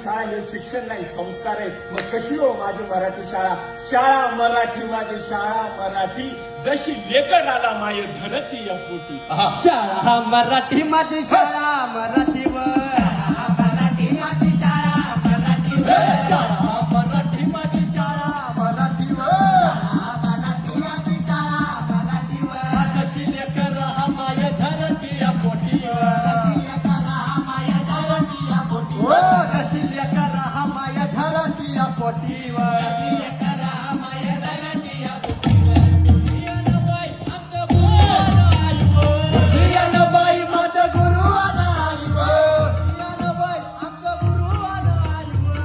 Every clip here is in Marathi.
शाळा हे शिक्षण नाही, संस्कार आहे. मग कशी हो माझी मराठी शाळा? शाळा मराठी माझी शाळा मराठी, जशी लेकर आला माय धरती या पोटी. शाळा मराठी माझी शाळा मराठीवर, मराठी माझी शाळा मराठीवर, शाळा मराठी माझी शाळा मराठीवर, मराठी माझी शाळा मराठीवर, जशी लेकर हा माय धरती या पोटीवर, जशी लेकर हा माय धरती या पोटीवर, जशी लेकर हा माय धरती या पोटीवर. बाई माझा गुरु आला आईवर, बाई आमचा गुरु आला आईवर,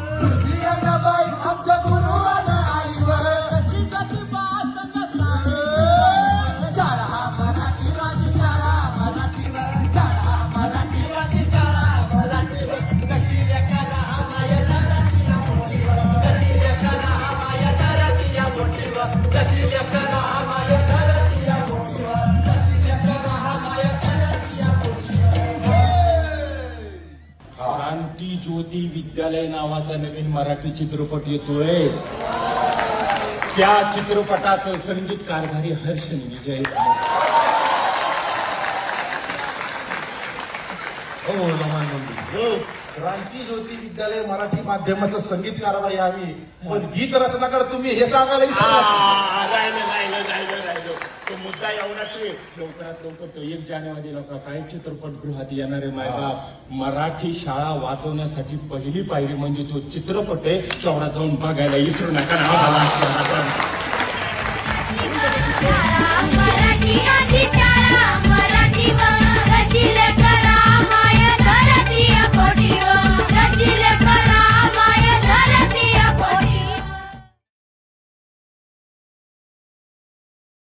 बाई आमचा गुरु आला आईवर, शाळा मराठी माझी शाळा मराठीवर, शाळा मराठी माझी शाळा मराठीवर, कशी लेकरा माय धरती या पोटीवर, कशी लेकरा माय धरती या पोटीवर, कशी लेकरा माय धरती या पोटीवर, कशी लेकरा माय धरती या पोटीवर. क्रांती ज्योती विद्यालय नावाचा नवीन मराठी चित्रपट येतोय. त्या चित्रपटाचं संगीत कारभारी हर्ष विजय. हो लमान मंदिर क्रांती ज्योती विद्यालय मराठी माध्यमाचं संगीत कारभारी आम्ही, पण गीत रचनाकार तुम्ही हे सांगायला राहिलो तो मुद्दा एवढाच आहे. लवकरात लवकर तो 1 जानेवारी लोक काय चित्रपटगृहात येणारे मायबाप मराठी शाळा वाचवण्यासाठी पहिली पायरी म्हणजे तो चित्रपट आहे. तेवढा जाऊन बघायला विसरू नका. मराठी